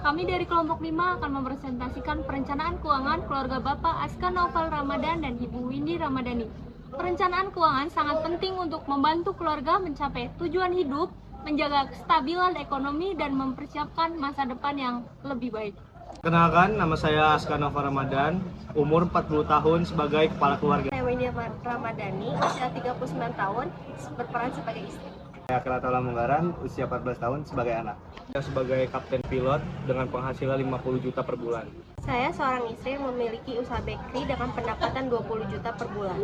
Kami dari kelompok 5 akan mempresentasikan perencanaan keuangan keluarga Bapak Aska Naufal Ramadan dan Ibu Windy Ramadhani. Perencanaan keuangan sangat penting untuk membantu keluarga mencapai tujuan hidup, menjaga kestabilan ekonomi, dan mempersiapkan masa depan yang lebih baik. Kenalkan, nama saya Aska Naufal Ramadan, umur 40 tahun sebagai kepala keluarga. Saya Windy Ramadhani, usia 39 tahun, berperan sebagai istri. Saya Kratala Munggaran, usia 14 tahun sebagai anak. Saya sebagai kapten pilot dengan penghasilan 50 juta per bulan. Saya seorang istri yang memiliki usaha bakery dengan pendapatan 20 juta per bulan.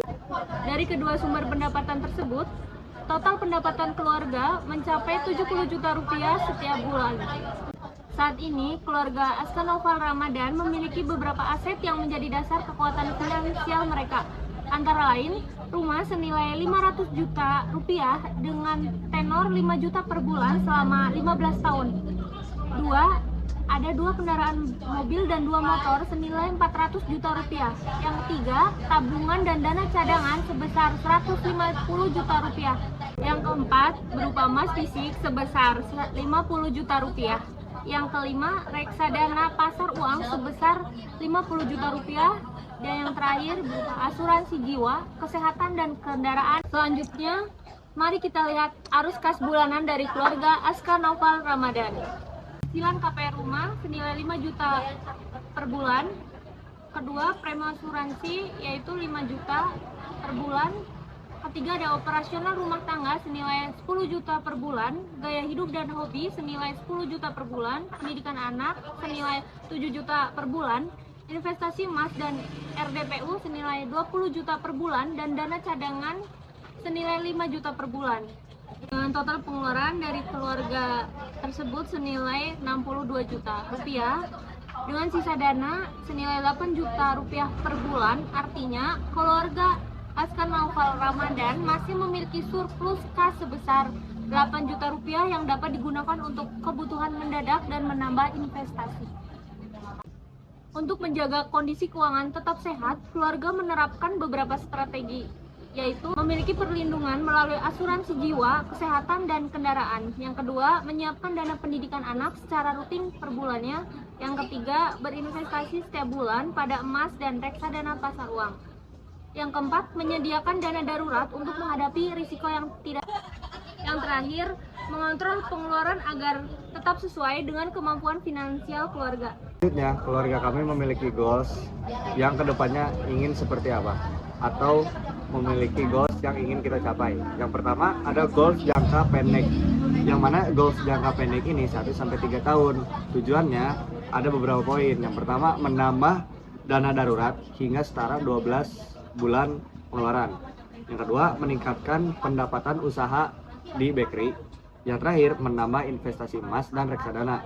Dari kedua sumber pendapatan tersebut, total pendapatan keluarga mencapai 70 juta rupiah setiap bulan. Saat ini, keluarga Aska Naufal Ramadan memiliki beberapa aset yang menjadi dasar kekuatan finansial mereka. Antara lain, rumah senilai 500 juta rupiah dengan tenor 5 juta per bulan selama 15 tahun. Ada dua kendaraan mobil dan 2 motor senilai 400 juta rupiah. Yang ketiga, tabungan dan dana cadangan sebesar 150 juta rupiah. Yang keempat, berupa emas fisik sebesar 50 juta rupiah. Yang kelima, reksadana pasar uang sebesar 50 juta rupiah. Dan yang terakhir, berupa asuransi jiwa, kesehatan, dan kendaraan. Selanjutnya, mari kita lihat arus kas bulanan dari keluarga Aska Naufal Ramadan. Penghasilan KPR rumah senilai 5 juta per bulan. Kedua, premi asuransi yaitu 5 juta per bulan. Ketiga, ada operasional rumah tangga senilai 10 juta per bulan. Gaya hidup dan hobi senilai 10 juta per bulan. Pendidikan anak senilai 7 juta per bulan. Investasi emas dan RDPU senilai 20 juta per bulan, dan dana cadangan senilai 5 juta per bulan. Dengan total pengeluaran dari keluarga tersebut senilai 62 juta rupiah, dengan sisa dana senilai 8 juta rupiah per bulan. Artinya, keluarga Aska Naufal Ramadan masih memiliki surplus kas sebesar 8 juta rupiah yang dapat digunakan untuk kebutuhan mendadak dan menambah investasi. Untuk menjaga kondisi keuangan tetap sehat, keluarga menerapkan beberapa strategi, yaitu memiliki perlindungan melalui asuransi jiwa, kesehatan, dan kendaraan. Yang kedua, menyiapkan dana pendidikan anak secara rutin per bulannya. Yang ketiga, berinvestasi setiap bulan pada emas dan reksadana pasar uang. Yang keempat, menyediakan dana darurat untuk menghadapi risiko yang tidak. Yang terakhir, mengontrol pengeluaran agar tetap sesuai dengan kemampuan finansial keluarga. Selanjutnya, keluarga kami memiliki goals yang kedepannya ingin seperti apa, atau memiliki goals yang ingin kita capai. Yang pertama, ada goals jangka pendek, yang mana goals jangka pendek ini 1-3 tahun. Tujuannya ada beberapa poin. Yang pertama, menambah dana darurat hingga setara 12 bulan pengeluaran. Yang kedua, meningkatkan pendapatan usaha di bakery. Yang terakhir, menambah investasi emas dan reksadana.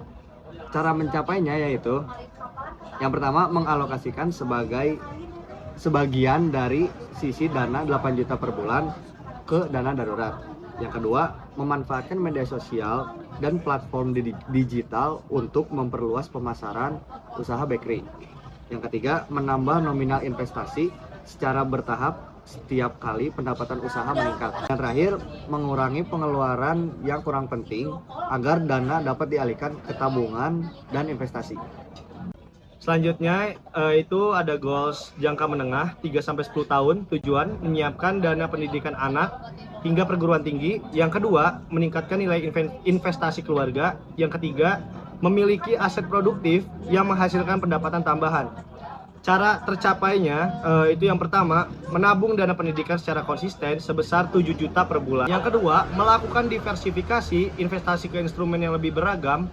Cara mencapainya yaitu, yang pertama, mengalokasikan sebagian dari sisi dana 8 juta per bulan ke dana darurat. Yang kedua, memanfaatkan media sosial dan platform digital untuk memperluas pemasaran usaha bakery. Yang ketiga, menambah nominal investasi secara bertahap setiap kali pendapatan usaha meningkat. Yang terakhir, mengurangi pengeluaran yang kurang penting agar dana dapat dialihkan ke tabungan dan investasi. Selanjutnya itu ada goals jangka menengah 3-10 tahun. Tujuan menyiapkan dana pendidikan anak hingga perguruan tinggi. Yang kedua, meningkatkan nilai investasi keluarga. Yang ketiga, memiliki aset produktif yang menghasilkan pendapatan tambahan. Cara tercapainya itu yang pertama, menabung dana pendidikan secara konsisten sebesar 7 juta per bulan. Yang kedua, melakukan diversifikasi investasi ke instrumen yang lebih beragam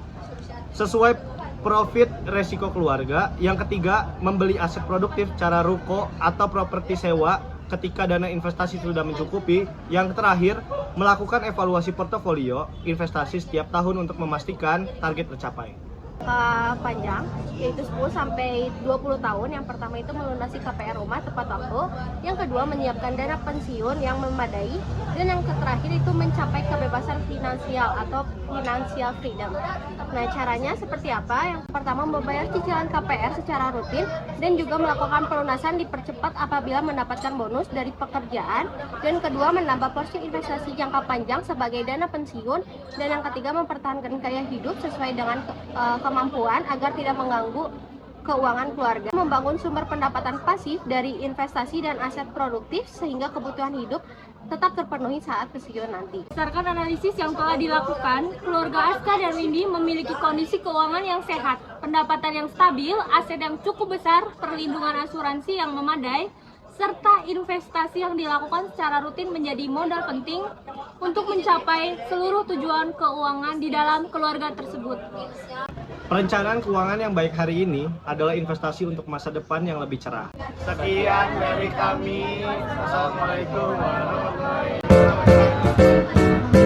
sesuai profit resiko keluarga. Yang ketiga, membeli aset produktif cara ruko atau properti sewa ketika dana investasi sudah mencukupi. Yang terakhir, melakukan evaluasi portofolio investasi setiap tahun untuk memastikan target tercapai. Panjang, yaitu 10-20 tahun. Yang pertama itu melunasi KPR rumah tepat waktu. Yang kedua, menyiapkan dana pensiun yang memadai. Dan yang terakhir itu mencapai kebebasan finansial atau financial freedom. Nah, caranya seperti apa? Yang pertama, membayar cicilan KPR secara rutin dan juga melakukan pelunasan dipercepat apabila mendapatkan bonus dari pekerjaan. Dan kedua, menambah porsi investasi jangka panjang sebagai dana pensiun. Dan yang ketiga, mempertahankan gaya hidup sesuai dengan kemampuan agar tidak mengganggu keuangan keluarga. Membangun sumber pendapatan pasif dari investasi dan aset produktif sehingga kebutuhan hidup tetap terpenuhi saat pensiun nanti. Berdasarkan analisis yang telah dilakukan, keluarga Aska dan Windy memiliki kondisi keuangan yang sehat, pendapatan yang stabil, aset yang cukup besar, perlindungan asuransi yang memadai, serta investasi yang dilakukan secara rutin menjadi modal penting untuk mencapai seluruh tujuan keuangan di dalam keluarga tersebut. Perencanaan keuangan yang baik hari ini adalah investasi untuk masa depan yang lebih cerah. Sekian dari kami. Assalamualaikum warahmatullahi wabarakatuh.